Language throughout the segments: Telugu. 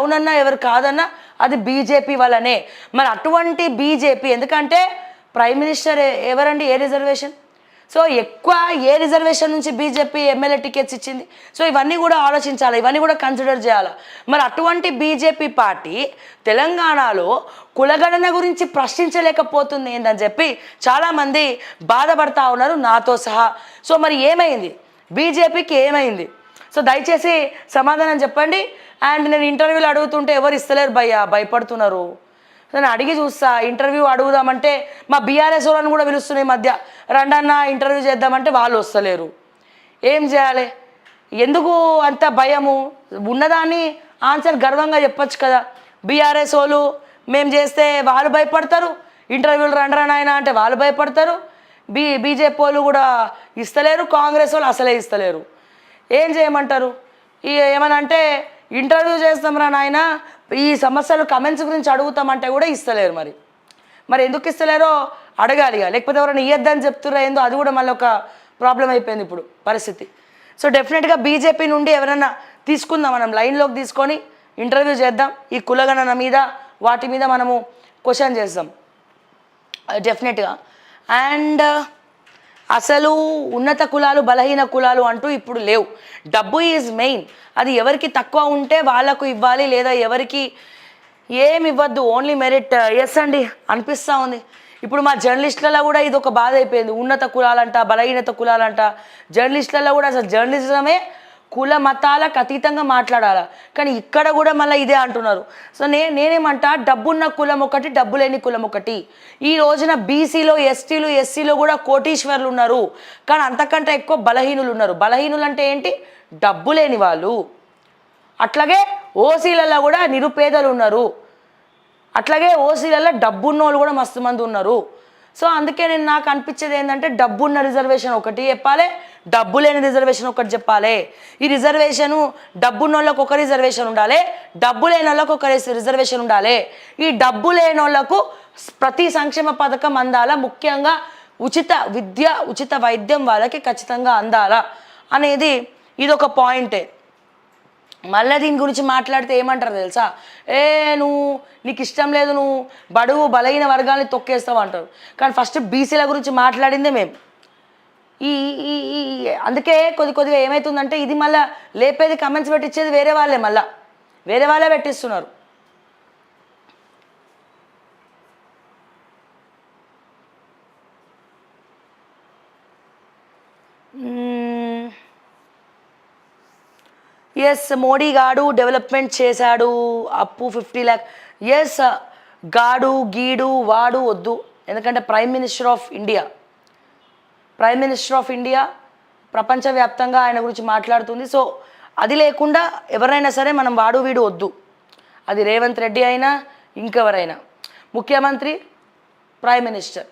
అవునన్నా ఎవరు కాదన్నా అది బీజేపీ వల్లనే. మరి అటువంటి బీజేపీ ఎందుకంటే ప్రైమ్ మినిస్టర్ ఎవరండి, ఏ రిజర్వేషన్? సో ఎక్కువ ఏ రిజర్వేషన్ నుంచి బీజేపీ ఎమ్మెల్యే టికెట్స్ ఇచ్చింది? సో ఇవన్నీ కూడా ఆలోచించాలి, ఇవన్నీ కూడా కన్సిడర్ చేయాలి. మరి అటువంటి బీజేపీ పార్టీ తెలంగాణలో కులగణన గురించి ప్రశ్నించలేకపోతుంది ఏందని చెప్పి చాలామంది బాధపడతా ఉన్నారు, నాతో సహా. సో మరి ఏమైంది, బీజేపీకి ఏమైంది? సో దయచేసి సమాధానం చెప్పండి. అండ్ నేను ఇంటర్వ్యూలు అడుగుతుంటే ఎవరు ఇస్తలేరు భయపడుతున్నారు. నేను అడిగి చూస్తా, ఇంటర్వ్యూ అడుగుదామంటే మా బీఆర్ఎస్ వాళ్ళని కూడా పిలుస్తున్నాయి మధ్య, రండన్న ఇంటర్వ్యూ చేద్దామంటే వాళ్ళు వస్తలేరు. ఏం చేయాలి? ఎందుకు అంత భయము? ఉన్నదాన్ని ఆన్సర్ గర్వంగా చెప్పచ్చు కదా. బీఆర్ఎస్ వాళ్ళు మేము చేస్తే వాళ్ళు భయపడతారు, ఇంటర్వ్యూలు రండరా నాయన అంటే వాళ్ళు భయపడతారు. బీజేపీ వాళ్ళు కూడా ఇస్తలేరు, కాంగ్రెస్ వాళ్ళు అసలే ఇస్తలేరు. ఏం చేయమంటారు? ఏమని అంటే ఇంటర్వ్యూ చేస్తాంరా నాయన, ఈ సమస్యలు కమెంట్స్ గురించి అడుగుతామంటే కూడా ఇస్తలేరు. మరి ఎందుకు ఇస్తలేరో అడగాలి, లేకపోతే ఎవరైనా ఇయ్యద్దని చెప్తుర్రా ఏందో, అది కూడా మళ్ళీ ఒక ప్రాబ్లం అయిపోయింది ఇప్పుడు పరిస్థితి. సో డెఫినెట్గా బీజేపీ నుండి ఎవరైనా తీసుకుందాం, మనం లైన్లోకి తీసుకొని ఇంటర్వ్యూ చేద్దాం. ఈ కులగణన మీద వాటి మీద మనము క్వశ్చన్ చేద్దాం డెఫినెట్గా. అండ్ అసలు ఉన్నత కులాలు బలహీన కులాలు అంటూ ఇప్పుడు లేవు. డబ్బు ఈజ్ మెయిన్. అది ఎవరికి తక్కువ ఉంటే వాళ్ళకు ఇవ్వాలి, లేదా ఎవరికి ఏమి ఇవ్వద్దు, ఓన్లీ మెరిట్. ఎస్ అండి అనిపిస్తూ ఉంది. ఇప్పుడు మా జర్నలిస్టులలో కూడా ఇది ఒక బాధ అయిపోయింది. ఉన్నత కులాలంట, బలహీనత కులాలంట. జర్నలిస్టులలో కూడా అసలు జర్నలిజమే కుల మతాలకు అతీతంగా మాట్లాడాలా, కానీ ఇక్కడ కూడా మళ్ళీ ఇదే అంటున్నారు. సో నేనేమంటా, డబ్బున్న కులం ఒకటి, డబ్బు లేని కులం ఒకటి. ఈ రోజున బీసీలో, ఎస్టీలు, ఎస్సీలో కూడా కోటీశ్వర్లు ఉన్నారు, కానీ అంతకంటే ఎక్కువ బలహీనులు ఉన్నారు. బలహీనులు అంటే ఏంటి? డబ్బు లేని వాళ్ళు. అట్లాగే ఓసీలలో కూడా నిరుపేదలు ఉన్నారు, అట్లాగే ఓసీలలో డబ్బున్న వాళ్ళు కూడా మస్తు మంది ఉన్నారు. సో అందుకే నాకు అనిపించేది ఏంటంటే, డబ్బున్న రిజర్వేషన్ ఒకటి చెప్పాలి, డబ్బు లేని రిజర్వేషన్ ఒకటి చెప్పాలి. ఈ రిజర్వేషను డబ్బున్న వాళ్ళకు ఒక రిజర్వేషన్ ఉండాలి, డబ్బు లేని వాళ్ళకు ఒక రిజర్వేషన్ ఉండాలి. ఈ డబ్బు లేని వాళ్ళకు ప్రతి సంక్షేమ పథకం అందాలా, ముఖ్యంగా ఉచిత విద్య, ఉచిత వైద్యం వాళ్ళకి ఖచ్చితంగా అందాలా అనేది ఇదొక పాయింటే. మళ్ళీ దీని గురించి మాట్లాడితే ఏమంటారు తెలుసా, నీకు ఇష్టం లేదు, నువ్వు బడుగు బలహీన వర్గాన్ని తొక్కేస్తావు అంటారు. కానీ ఫస్ట్ బీసీల గురించి మాట్లాడిందే మేము. అందుకే కొద్దిగా ఏమవుతుందంటే, ఇది మళ్ళీ లేపేది కమెంట్స్ పెట్టించేది వేరే వాళ్ళే పెట్టిస్తున్నారు. ఎస్, మోడీ గాడు డెవలప్మెంట్ చేశాడు, అప్పు 50 lakh. ఎస్, గాడు గీడు వాడు వద్దు, ఎందుకంటే ప్రైమ్ మినిస్టర్ ఆఫ్ ఇండియా ప్రపంచవ్యాప్తంగా ఆయన గురించి మాట్లాడుతుంది. సో అది లేకుండా ఎవరైనా సరే మనం వాడు వీడు వద్దు. అది రేవంత్ రెడ్డి అయినా ఇంకెవరైనా, ముఖ్యమంత్రి, ప్రైమ్ మినిస్టర్,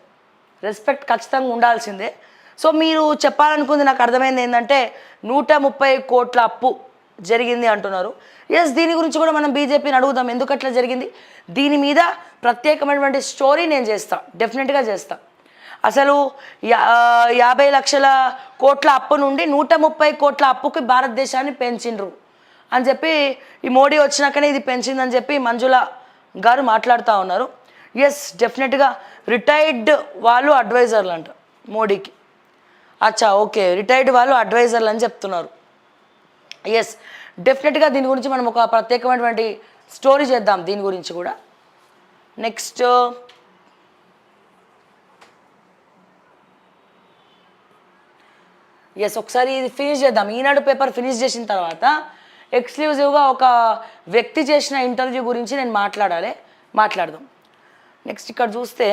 రెస్పెక్ట్ ఖచ్చితంగా ఉండాల్సిందే. సో మీరు చెప్పాలనుకుంది నాకు అర్థమైంది ఏంటంటే, 130 కోట్ల అప్పు జరిగింది అంటున్నారు. ఎస్, దీని గురించి కూడా మనం బీజేపీని అడుగుదాం, ఎందుకు అట్లా జరిగింది. దీని మీద ప్రత్యేకమైనటువంటి స్టోరీ నేను డెఫినెట్గా చేస్తా. అసలు 50 లక్షల కోట్ల అప్పు నుండి 130 కోట్ల అప్పుకి భారతదేశాన్ని పెంచిండ్రు అని చెప్పి, ఈ మోడీ వచ్చినాకనే ఇది పెంచిందని చెప్పి మంజుల గారు మాట్లాడుతూ ఉన్నారు. ఎస్, డెఫినెట్గా రిటైర్డ్ వాళ్ళు అడ్వైజర్లు అంట మోడీకి. అచ్చా, ఓకే, రిటైర్డ్ వాళ్ళు అడ్వైజర్లు అని చెప్తున్నారు. ఎస్, డెఫినెట్గా దీని గురించి మనం ఒక ప్రత్యేకమైనటువంటి స్టోరీ చేద్దాం దీని గురించి కూడా. నెక్స్ట్ ఎస్, ఒకసారి ఇది ఫినిష్ చేద్దాం. ఈనాడు పేపర్ ఫినిష్ చేసిన తర్వాత ఎక్స్క్లూజివ్గా ఒక వ్యక్తి చేసిన ఇంటర్వ్యూ గురించి నేను మాట్లాడదాం. నెక్స్ట్ ఇక్కడ చూస్తే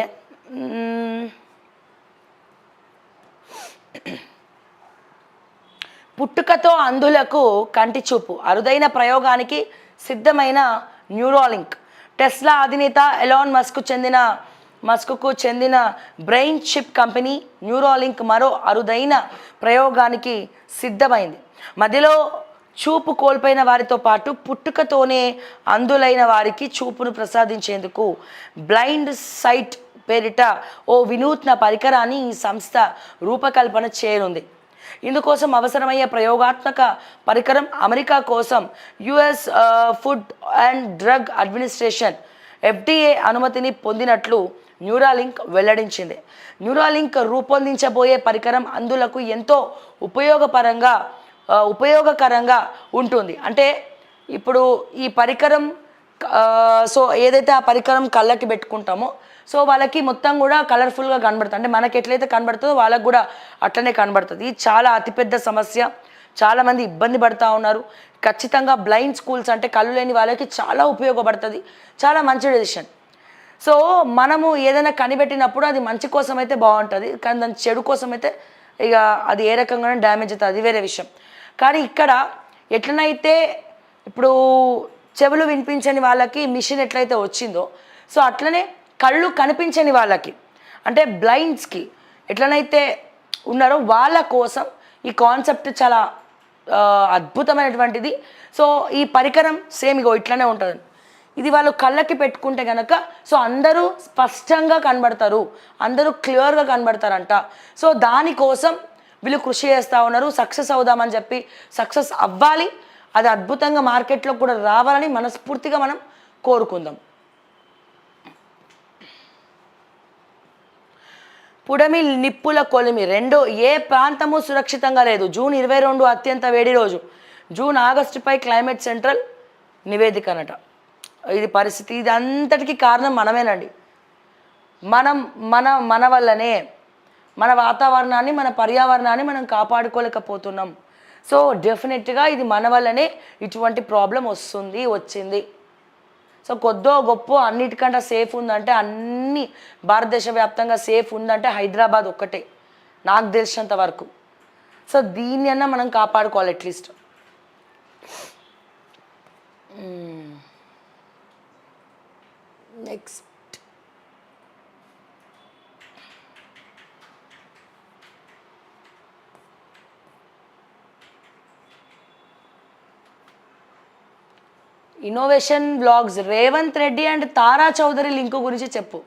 పుట్టుకతో అంధులకు కంటి చూపు, అరుదైన ప్రయోగానికి సిద్ధమైన న్యూరోలింక్. టెస్లా అధినేత ఎలాన్ మస్క్కు చెందిన బ్రెయిన్ చిప్ కంపెనీ న్యూరోలింక్ మరో అరుదైన ప్రయోగానికి సిద్ధమైంది. మధ్యలో చూపు కోల్పోయిన వారితో పాటు పుట్టుకతోనే అంధులైన వారికి చూపును ప్రసాదించేందుకు బ్లైండ్ సైట్ పేరిట ఓ వినూత్న పరికరాన్ని ఈ సంస్థ రూపకల్పన చేయనుంది. ఇందుకోసం అవసరమయ్యే ప్రయోగాత్మక పరికరం అమెరికా కోసం US food and drug administration FDA అనుమతిని పొందినట్లు న్యూరాలింక్ వెల్లడించింది. న్యూరాలింక్ రూపొందించబోయే పరికరం అందులకు ఎంతో ఉపయోగకరంగా ఉంటుంది. అంటే ఇప్పుడు ఈ పరికరం సో ఏదైతే ఆ పరికరం కళ్ళకి పెట్టుకుంటామో సో వాళ్ళకి మొత్తం కూడా కలర్ఫుల్గా కనబడుతుంది. అంటే మనకి ఎట్లయితే కనబడుతుందో వాళ్ళకు కూడా అట్లనే కనబడుతుంది. ఇది చాలా అతిపెద్ద సమస్య, చాలామంది ఇబ్బంది పడుతూ ఉన్నారు. ఖచ్చితంగా బ్లైండ్ స్కూల్స్ అంటే కళ్ళు లేని వాళ్ళకి చాలా ఉపయోగపడుతుంది, చాలా మంచి డెసిషన్. సో మనము ఏదైనా కనిపెట్టినప్పుడు అది మంచి కోసం అయితే బాగుంటుంది, కానీ దాని చెడు కోసం అయితే ఇక అది ఏ రకంగానే డ్యామేజ్ అవుతుంది, అది వేరే విషయం. కానీ ఇక్కడ ఎట్లనైతే ఇప్పుడు చెవులు వినిపించని వాళ్ళకి మిషన్ ఎట్లయితే వచ్చిందో సో అట్లనే కళ్ళు కనిపించని వాళ్ళకి అంటే బ్లైండ్స్కి ఎట్లనైతే ఉన్నారో వాళ్ళ కోసం ఈ కాన్సెప్ట్ చాలా అద్భుతమైనటువంటిది. సో ఈ పరికరం సేమ్ ఇగో ఇట్లనే ఉంటుంది. ఇది వాళ్ళు కళ్ళకి పెట్టుకుంటే కనుక సో అందరూ స్పష్టంగా కనబడతారు, అందరూ క్లియర్గా కనబడతారంట. సో దానికోసం వీళ్ళు కృషి చేస్తూ ఉన్నారు. సక్సెస్ అవుదామని చెప్పి సక్సెస్ అవ్వాలి, అది అద్భుతంగా మార్కెట్లో కూడా రావాలని మనస్ఫూర్తిగా మనం కోరుకుందాం. పుడమి నిప్పుల కొలిమి రెండో ఏ ప్రాంతము సురక్షితంగా లేదు. జూన్ 22 అత్యంత వేడి రోజు. జూన్ ఆగస్టుపై క్లైమేట్ సెంట్రల్ నివేదిక అనట. ఇది పరిస్థితి, ఇది అంతటికీ కారణం మనమేనండి. మన వల్లనే మన వాతావరణాన్ని, మన పర్యావరణాన్ని మనం కాపాడుకోలేకపోతున్నాం. సో డెఫినెట్గా ఇది మన వల్లనే ఇటువంటి ప్రాబ్లం వచ్చింది. సో కొద్దో గొప్ప అన్నిటికంటే సేఫ్ ఉందంటే అన్ని భారతదేశ వ్యాప్తంగా సేఫ్ ఉందంటే హైదరాబాద్ ఒక్కటే నాకు తెలిసినంత వరకు. సో దీన్ని అన్నా మనం కాపాడుకోవాలి at least. Next innovation blogs Revanth Reddy and Tara Chowdary link గురించి చెప్పు.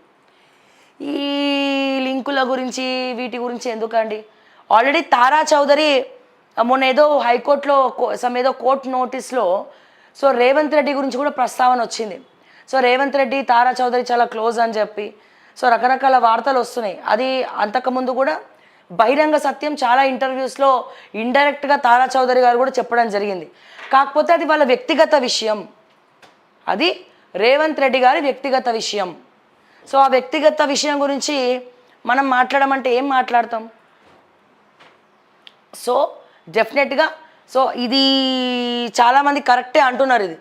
ఈ లింకుల గురించి వీటి గురించి ఎందుకండి? ఆల్రెడీ తారా చౌదరి మొన్న ఏదో హైకోర్టులో ఏదో కోర్టు నోటీస్లో సో రేవంత్ రెడ్డి గురించి కూడా ప్రస్తావన వచ్చింది. సో రేవంత్ రెడ్డి తారా చౌదరి చాలా క్లోజ్ అని చెప్పి సో రకరకాల వార్తలు వస్తున్నాయి. అది అంతకుముందు కూడా బహిరంగ సత్యం చాలా ఇంటర్వ్యూస్లో ఇండైరెక్ట్గా తారా చౌదరి గారు కూడా చెప్పడం జరిగింది. కాకపోతే అది వాళ్ళ వ్యక్తిగత విషయం, అది రేవంత్ రెడ్డి గారి వ్యక్తిగత విషయం. సో ఆ వ్యక్తిగత విషయం గురించి మనం మాట్లాడమంటే ఏం మాట్లాడతాం? సో డెఫినెట్గా సో ఇది చాలామంది కరెక్టే అంటున్నారు. ఇది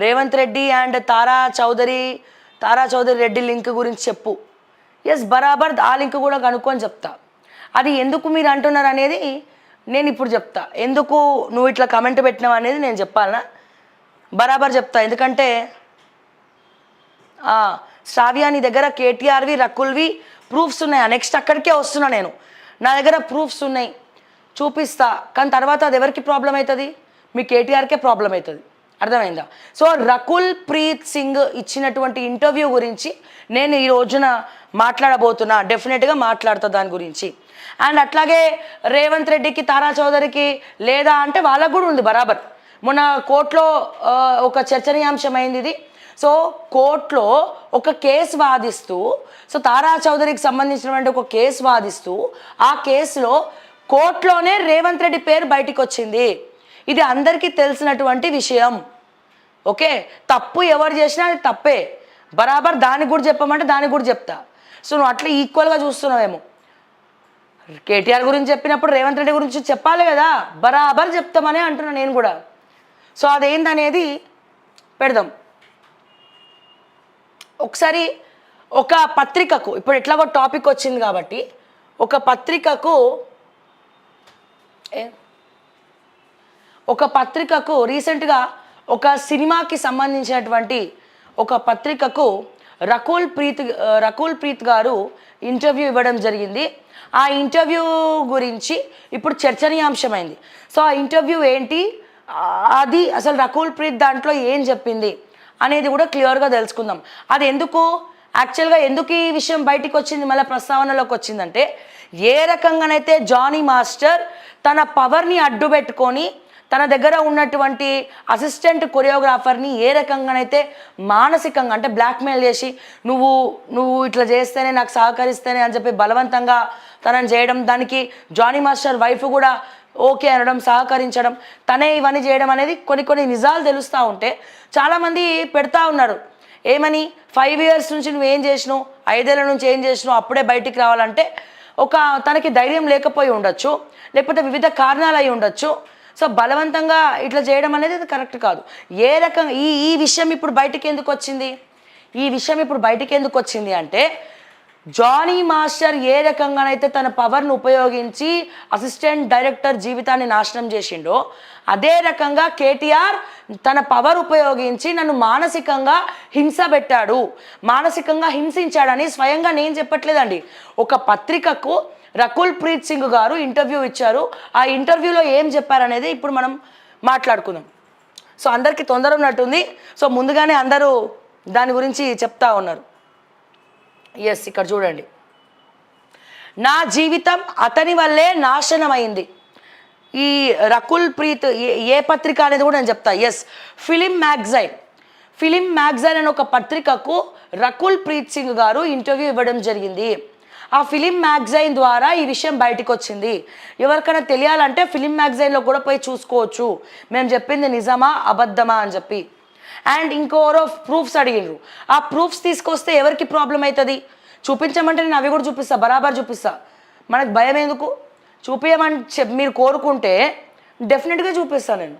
రేవంత్ రెడ్డి అండ్ తారా చౌదరి రెడ్డి లింక్ గురించి చెప్పు. ఎస్, బరాబర్ ఆ లింక్ కూడా కనుక్కొని చెప్తా. అది ఎందుకు మీరు అంటున్నారు అనేది నేను ఇప్పుడు చెప్తా. ఎందుకు నువ్వు ఇట్లా కమెంట్ పెట్టినావు అనేది నేను చెప్పాలనా? బరాబర్ చెప్తా. ఎందుకంటే శ్రావ్య నీ దగ్గర కేటీఆర్వి రకుల్వి ప్రూఫ్స్ ఉన్నాయా? నెక్స్ట్ అక్కడికే వస్తున్నా నేను. నా దగ్గర ప్రూఫ్స్ ఉన్నాయి, చూపిస్తా. కానీ తర్వాత అది ఎవరికి ప్రాబ్లం అవుతుంది? మీ కేటీఆర్కే ప్రాబ్లం అవుతుంది. అర్థమైందా? సో రకుల్ ప్రీత్ సింగ్ ఇచ్చినటువంటి ఇంటర్వ్యూ గురించి నేను ఈ రోజున మాట్లాడబోతున్నా. డెఫినెట్గా మాట్లాడతా దాని గురించి. అండ్ అట్లాగే రేవంత్ రెడ్డికి తారా చౌదరికి లేదా అంటే వాళ్ళకు కూడా ఉంది బరాబర్. మొన్న కోర్టులో ఒక చర్చనీయాంశమైంది ఇది. సో కోర్టులో ఒక కేసు వాదిస్తూ సో తారా చౌదరికి సంబంధించినటువంటి ఒక కేసు వాదిస్తూ ఆ కేసులో కోర్టులోనే రేవంత్ రెడ్డి పేరు బయటికి వచ్చింది. ఇది అందరికీ తెలిసినటువంటి విషయం. ఓకే, తప్పు ఎవరు చేసినా అది తప్పే. బరాబర్ దానికి కూడా చెప్పమంటే దానికి కూడా చెప్తా. సో నువ్వు అట్లా ఈక్వల్గా చూస్తున్నావేమో. కేటీఆర్ గురించి చెప్పినప్పుడు రేవంత్ రెడ్డి గురించి చెప్పాలి కదా, బరాబర్ చెప్తామనే అంటున్నా నేను కూడా. సో అదేందనేది పెడదాం. ఒకసారి ఒక పత్రికకు ఇప్పుడు ఎట్లాగో టాపిక్ వచ్చింది కాబట్టి ఒక పత్రికకు రీసెంట్గా ఒక సినిమాకి సంబంధించినటువంటి ఒక పత్రికకు రకుల్ ప్రీత్ గారు ఇంటర్వ్యూ ఇవ్వడం జరిగింది. ఆ ఇంటర్వ్యూ గురించి ఇప్పుడు చర్చనీయాంశమైంది. సో ఆ ఇంటర్వ్యూ ఏంటి, అది అసలు రకుల్ ప్రీత్ దాంట్లో ఏం చెప్పింది అనేది కూడా క్లియర్గా తెలుసుకుందాం. అది ఎందుకు యాక్చువల్గా ఎందుకు ఈ విషయం బయటికి వచ్చింది, మళ్ళీ ప్రస్తావనలోకి వచ్చిందంటే, ఏ రకంగానైతే జానీ మాస్టర్ తన పవర్ని అడ్డు పెట్టుకొని తన దగ్గర ఉన్నటువంటి అసిస్టెంట్ కొరియోగ్రాఫర్ని ఏ రకంగానైతే మానసికంగా అంటే బ్లాక్మెయిల్ చేసి నువ్వు ఇట్లా చేస్తేనే నాకు సహకరిస్తేనే అని చెప్పి బలవంతంగా తనని చేయడం, దానికి జానీ మాస్టర్ వైఫ్ కూడా ఓకే అనడం, సహకరించడం, తనే ఇవన్నీ చేయడం అనేది కొన్ని నిజాలు తెలుస్తూ ఉంటే చాలామంది పెడతా ఉన్నారు. ఏమని 5 years నుంచి నువ్వు ఏం చేసినావు, 5 ఏళ్ల నుంచి ఏం చేసినావు, అప్పుడే బయటికి రావాలంటే తనకి ధైర్యం లేకపోయి ఉండొచ్చు, లేకపోతే వివిధ కారణాలు అయి ఉండొచ్చు. సో బలవంతంగా ఇట్లా చేయడం అనేది అది కరెక్ట్ కాదు. ఏ రకంగా ఈ విషయం ఇప్పుడు బయటికి ఎందుకు వచ్చింది అంటే, జానీ మాస్టర్ ఏ రకంగానైతే తన పవర్ను ఉపయోగించి అసిస్టెంట్ డైరెక్టర్ జీవితాన్ని నాశనం చేసిండో, అదే రకంగా కేటీఆర్ తన పవర్ ఉపయోగించి నన్ను మానసికంగా హింసించాడని స్వయంగా నేను చెప్పట్లేదండి. ఒక పత్రికకు రకుల్ ప్రీత్ సింగ్ గారు ఇంటర్వ్యూ ఇచ్చారు. ఆ ఇంటర్వ్యూలో ఏం చెప్పారనేది ఇప్పుడు మనం మాట్లాడుకుందాం. సో అందరికీ తొందర ఉన్నట్టుంది, సో ముందుగానే అందరూ దాని గురించి చెప్తా ఉన్నారు. ఎస్, ఇక్కడ చూడండి. నా జీవితం అతని వల్లే నాశనమైంది. ఈ రకుల్ ప్రీత్ ఏ పత్రిక అనేది కూడా నేను చెప్తా. ఎస్, ఫిలిం మ్యాగజైన్ అనే ఒక పత్రికకు రకుల్ ప్రీత్ సింగ్ గారు ఇంటర్వ్యూ ఇవ్వడం జరిగింది. ఆ ఫిలిం మ్యాగజైన్ ద్వారా ఈ విషయం బయటకు వచ్చింది. ఎవరికైనా తెలియాలంటే ఫిలిం మ్యాగజైన్లో కూడా పోయి చూసుకోవచ్చు మేము చెప్పింది నిజమా అబద్ధమా అని చెప్పి. అండ్ ఇంకోరో ప్రూఫ్స్ అడిగినారు. ఆ ప్రూఫ్స్ తీసుకొస్తే ఎవరికి ప్రాబ్లం అవుతుంది? చూపించమంటే నేను అవి కూడా చూపిస్తా, బరాబర్ చూపిస్తా. మనకు భయం ఎందుకు? చూపించమని మీరు కోరుకుంటే డెఫినెట్గా చూపిస్తాను నేను.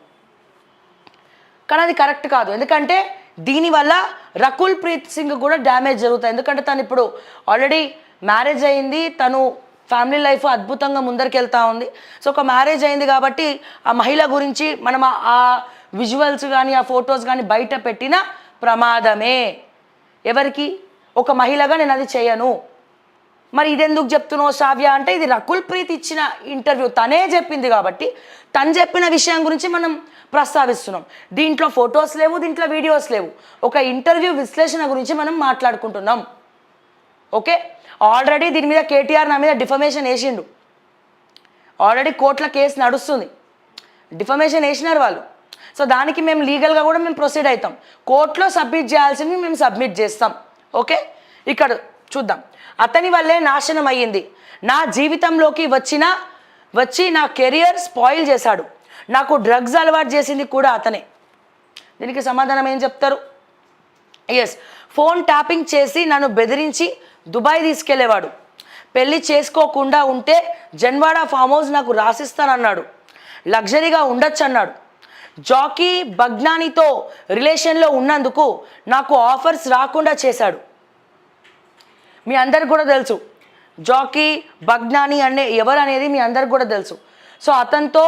కానీ అది కరెక్ట్ కాదు, ఎందుకంటే దీనివల్ల రకుల్ ప్రీత్ సింగ్ కూడా డ్యామేజ్ జరుగుతుంది. ఎందుకంటే తను ఇప్పుడు ఆల్రెడీ మ్యారేజ్ అయింది, తను ఫ్యామిలీ లైఫ్ అద్భుతంగా ముందరికి ఉంది. సో ఒక మ్యారేజ్ అయింది కాబట్టి ఆ మహిళ గురించి మనం ఆ విజువల్స్ కానీ ఆ ఫొటోస్ కానీ బయట పెట్టిన ప్రమాదమే. ఎవరికి? ఒక మహిళగా నేను అది చేయను. మరి ఇదెందుకు చెప్తున్నావు శ్రావ్య అంటే, ఇది రకుల్ ప్రీత్ ఇచ్చిన ఇంటర్వ్యూ, తనే చెప్పింది కాబట్టి తను చెప్పిన విషయం గురించి మనం ప్రస్తావిస్తున్నాం. దీంట్లో ఫొటోస్ లేవు, దీంట్లో వీడియోస్ లేవు, ఒక ఇంటర్వ్యూ విశ్లేషణ గురించి మనం మాట్లాడుకుంటున్నాం. ఓకే, ఆల్రెడీ దీని మీద కేటీఆర్ నా మీద డిఫమేషన్ వేసిండు. ఆల్రెడీ కోర్టుల కేసు నడుస్తుంది, డిఫమేషన్ వేసినారు వాళ్ళు. సో దానికి మేము లీగల్గా కూడా మేము ప్రొసీడ్ అవుతాం. కోర్టులో సబ్మిట్ చేయాల్సినవి మేము సబ్మిట్ చేస్తాం. ఓకే, ఇక్కడ చూద్దాం. అతని వల్లే నాశనం అయ్యింది. నా జీవితంలోకి వచ్చి నా కెరియర్ స్పాయిల్ చేశాడు. నాకు డ్రగ్స్ అలవాటు చేసింది కూడా అతనే. దీనికి సమాధానం ఏం చెప్తారు? ఎస్, ఫోన్ ట్యాపింగ్ చేసి నన్ను బెదిరించి దుబాయ్ తీసుకెళ్లేవాడు. పెళ్లి చేసుకోకుండా ఉంటే జన్వాడ ఫామ్ హౌస్ నాకు రాసిస్తానన్నాడు. లగ్జరీగా ఉండొచ్చు అన్నాడు. జాకీ బగ్నానీతో రిలేషన్లో ఉన్నందుకు నాకు ఆఫర్స్ రాకుండా చేశాడు. మీ అందరికి కూడా తెలుసు జాకీ బగ్నానీ ఎవరు అనేది మీ అందరికి కూడా తెలుసు. సో అతనితో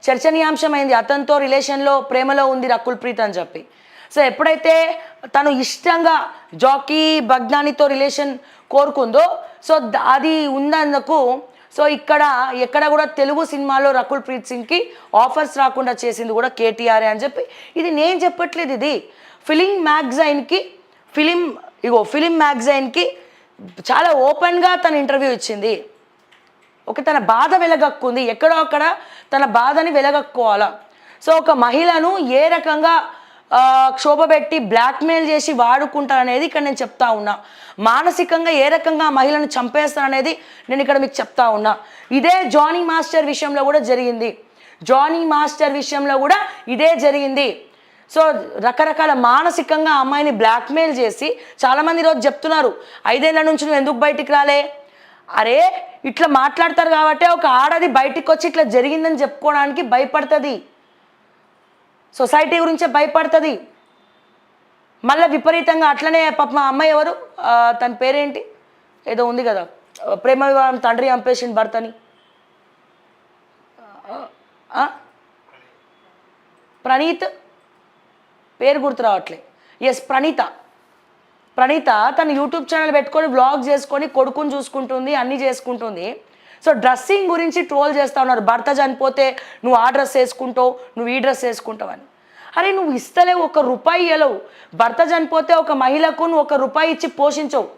చర్చనీయాంశమైంది, అతనితో రిలేషన్లో ప్రేమలో ఉంది రకుల్ ప్రీత్ అని చెప్పి. సో ఎప్పుడైతే తను ఇష్టంగా జాకీ బగ్నానీతో రిలేషన్ కోరుకుందో, సో అది ఉన్నందుకు సో ఎక్కడ కూడా తెలుగు సినిమాలో రకుల్ ప్రీత్ సింగ్కి ఆఫర్స్ రాకుండా చేసింది కూడా కేటీఆర్ అని చెప్పి, ఇది నేను చెప్పట్లేదు, ఇది ఫిలిం మ్యాగజైన్కి చాలా ఓపెన్గా తన ఇంటర్వ్యూ ఇచ్చింది. ఓకే, తన బాధ వెలగక్కుంది, ఎక్కడో అక్కడ తన బాధని వెలగక్కోవాలా. సో ఒక మహిళను ఏ రకంగా క్షోభపెట్టి బ్లాక్మెయిల్ చేసి వాడుకుంటారనేది ఇక్కడ నేను చెప్తా ఉన్నా. మానసికంగా ఏ రకంగా మహిళను చంపేస్తారనేది నేను ఇక్కడ మీకు చెప్తా ఉన్నా. ఇదే జానీ మాస్టర్ విషయంలో కూడా ఇదే జరిగింది. సో రకరకాల మానసికంగా అమ్మాయిని బ్లాక్మెయిల్ చేసి చాలామంది ఈరోజు చెప్తున్నారు 5 ఏళ్ల నుంచి నువ్వు ఎందుకు బయటికి రాలే. అరే ఇట్లా మాట్లాడతారు కాబట్టి ఒక ఆడది బయటికి వచ్చి ఇట్లా జరిగిందని చెప్పుకోవడానికి భయపడుతుంది, సొసైటీ గురించే భయపడుతుంది. మళ్ళీ విపరీతంగా అట్లనే పాప మా అమ్మాయి ఎవరు, తన పేరేంటి ఏదో ఉంది కదా, ప్రేమ వివాహం తండ్రి చంపేసింది భర్తని, ప్రణీత్ పేరు గుర్తు రావట్లే. ఎస్, ప్రణీత తన యూట్యూబ్ ఛానల్ పెట్టుకొని వ్లాగ్ చేసుకొని కొడుకుని చూసుకుంటుంది, అన్నీ చేసుకుంటుంది. సో డ్రెస్సింగ్ గురించి ట్రోల్ చేస్తూ ఉన్నారు. భర్త చనిపోతే నువ్వు ఆ డ్రెస్ వేసుకుంటావు, నువ్వు ఈ డ్రెస్ వేసుకుంటావు అని. అరే నువ్వు ఇస్తలేవు, ₹1 ఇవ్వలేవు. భర్త చనిపోతే ఒక మహిళకు నువ్వు ₹1 ఇచ్చి పోషించవు.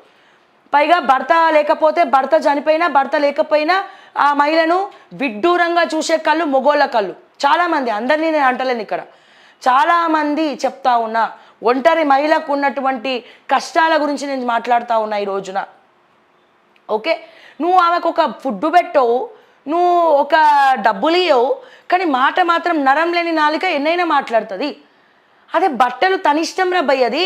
పైగా భర్త లేకపోతే, భర్త చనిపోయినా, భర్త లేకపోయినా ఆ మహిళను విడ్డూరంగా చూసే కళ్ళు మొగోళ్ళ కళ్ళు. చాలామంది, అందరినీ నేను అంటలేను ఇక్కడ, చాలామంది చెప్తా ఉన్నా. ఒంటరి మహిళకు ఉన్నటువంటి కష్టాల గురించి నేను మాట్లాడుతూ ఉన్నా ఈ రోజున. ఓకే, నువ్వు ఆమెకు ఒక ఫుడ్ పెట్టవు, నువ్వు ఒక డబ్బులు ఇవ్వవు, కానీ మాట మాత్రం నరం లేని నాలుక ఎన్నైనా మాట్లాడుతుంది. అదే బట్టలు తనిష్టం రా భయ్, అది